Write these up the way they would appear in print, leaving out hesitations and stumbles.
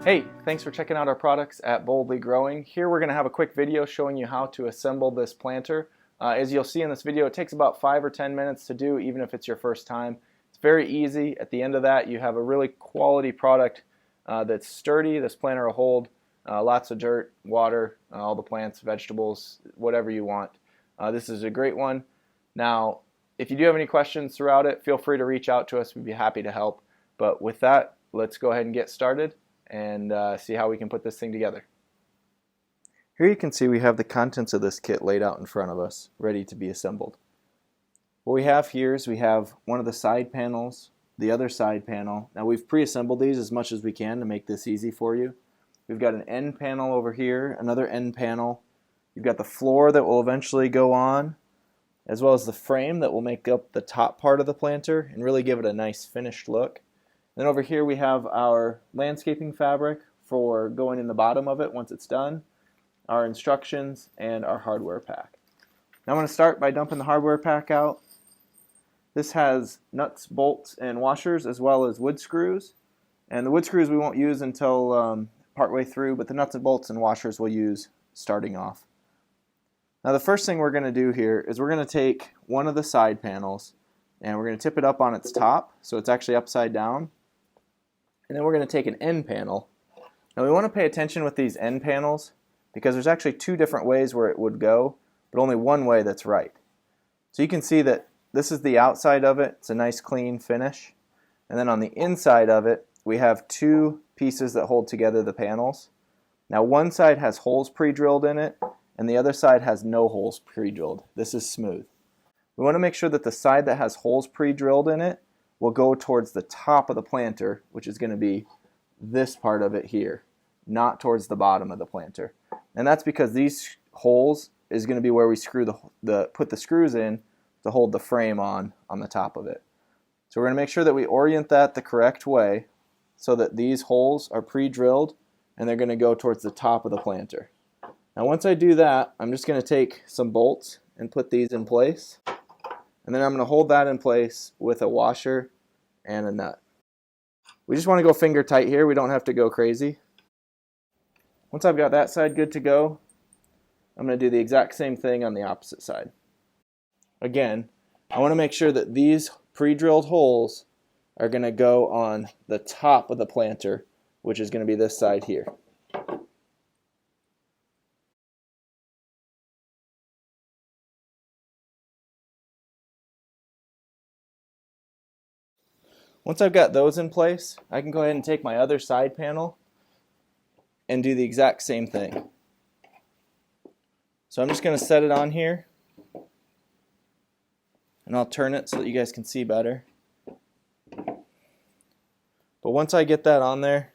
Hey, thanks for checking out our products at Boldly Growing. Here we're going to have a quick video showing you how to assemble this planter. As you'll see in this video, it takes about 5 or 10 minutes to do, even if it's your first time. It's very easy. At the end of that, you have a really quality product that's sturdy. This planter will hold lots of dirt, water, all the plants, vegetables, whatever you want. This is a great one. Now, if you do have any questions throughout it, feel free to reach out to us. We'd be happy to help. But with that, let's go ahead and get started and see how we can put this thing together. Here you can see we have the contents of this kit laid out in front of us, ready to be assembled. What we have here is we have one of the side panels, the other side panel. Now we've pre-assembled these as much as we can to make this easy for you. We've got an end panel over here, another end panel. You've got the floor that will eventually go on, as well as the frame that will make up the top part of the planter and really give it a nice finished look. Then over here we have our landscaping fabric for going in the bottom of it once it's done, our instructions, and our hardware pack. Now I'm going to start by dumping the hardware pack out. This has nuts, bolts, and washers, as well as wood screws. And the wood screws we won't use until partway through, but the nuts and bolts and washers we'll use starting off. Now the first thing we're going to do here is we're going to take one of the side panels and we're going to tip it up on its top so it's actually upside down. And then we're going to take an end panel. Now we want to pay attention with these end panels because there's actually two different ways where it would go, but only one way that's right. So you can see that this is the outside of it. It's a nice clean finish. And then on the inside of it, we have two pieces that hold together the panels. Now one side has holes pre-drilled in it, and the other side has no holes pre-drilled. This is smooth. We want to make sure that the side that has holes pre-drilled in it will go towards the top of the planter, which is going to be this part of it here, not towards the bottom of the planter. And that's because these holes is going to be where we screw put the screws in to hold the frame on the top of it. So we're going to make sure that we orient that the correct way so that these holes are pre-drilled and they're going to go towards the top of the planter. Now once I do that, I'm just going to take some bolts and put these in place. And then I'm going to hold that in place with a washer and a nut. We just want to go finger tight here. We don't have to go crazy. Once I've got that side good to go, I'm going to do the exact same thing on the opposite side. Again, I want to make sure that these pre-drilled holes are going to go on the top of the planter, which is going to be this side here. Once I've got those in place, I can go ahead and take my other side panel and do the exact same thing. So I'm just going to set it on here, and I'll turn it so that you guys can see better. But once I get that on there,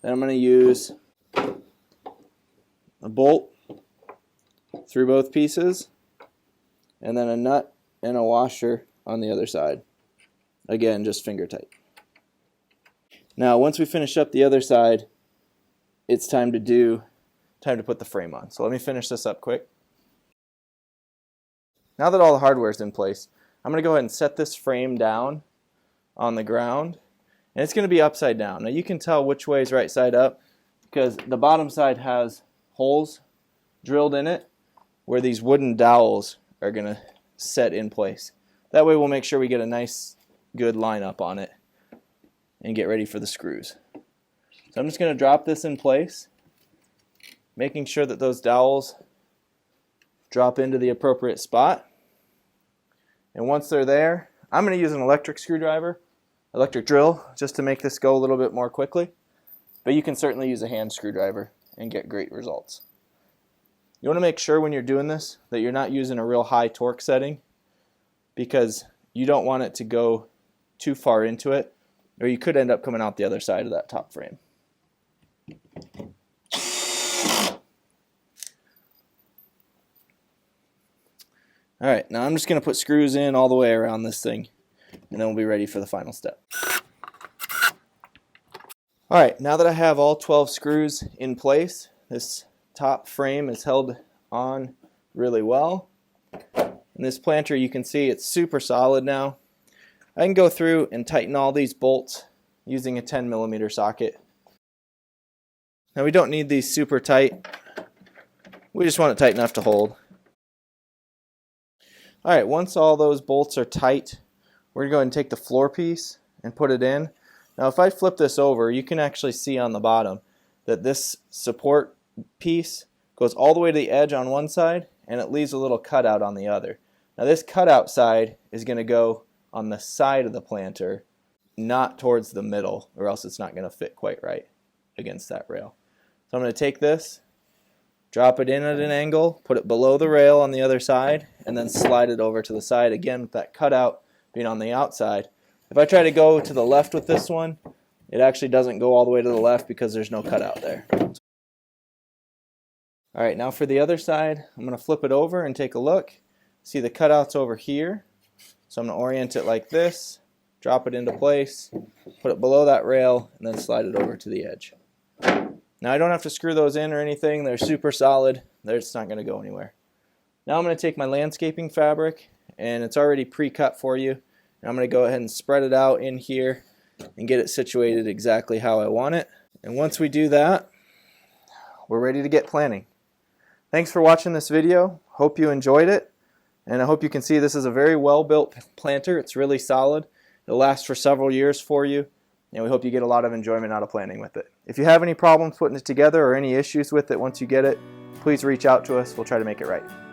then I'm going to use a bolt through both pieces, and then a nut and a washer on the other side. Again, just finger tight. Now, once we finish up the other side, it's time to put the frame on. So let me finish this up quick. Now that all the hardware is in place, I'm going to go ahead and set this frame down on the ground, and it's going to be upside down. Now you can tell which way is right side up because the bottom side has holes drilled in it where these wooden dowels are going to set in place. That way we'll make sure we get a nice good lineup on it and get ready for the screws. So I'm just going to drop this in place, making sure that those dowels drop into the appropriate spot. And once they're there, I'm going to use an electric drill, just to make this go a little bit more quickly. But you can certainly use a hand screwdriver and get great results. You want to make sure when you're doing this that you're not using a real high torque setting because you don't want it to go too far into it, or you could end up coming out the other side of that top frame. Alright, now I'm just going to put screws in all the way around this thing, and then we'll be ready for the final step. Alright, now that I have all 12 screws in place, this top frame is held on really well. And this planter, you can see it's super solid now. I can go through and tighten all these bolts using a 10mm socket. Now we don't need these super tight. We just want it tight enough to hold. Alright, once all those bolts are tight, we're going to go ahead and take the floor piece and put it in. Now if I flip this over, you can actually see on the bottom that this support piece goes all the way to the edge on one side and it leaves a little cutout on the other. Now this cutout side is going to go on the side of the planter, not towards the middle, or else it's not going to fit quite right against that rail. So I'm going to take this, drop it in at an angle, put it below the rail on the other side, and then slide it over to the side again with that cutout being on the outside. If I try to go to the left with this one, it actually doesn't go all the way to the left because there's no cutout there. Alright, now for the other side, I'm going to flip it over and take a look. See the cutouts over here. So I'm going to orient it like this, drop it into place, put it below that rail, and then slide it over to the edge. Now I don't have to screw those in or anything. They're super solid. They're just not going to go anywhere. Now I'm going to take my landscaping fabric, and it's already pre-cut for you. And I'm going to go ahead and spread it out in here and get it situated exactly how I want it. And once we do that, we're ready to get planting. Thanks for watching this video. Hope you enjoyed it. And I hope you can see this is a very well built planter. It's really solid. It'll last for several years for you. And we hope you get a lot of enjoyment out of planting with it. If you have any problems putting it together or any issues with it once you get it, please reach out to us. We'll try to make it right.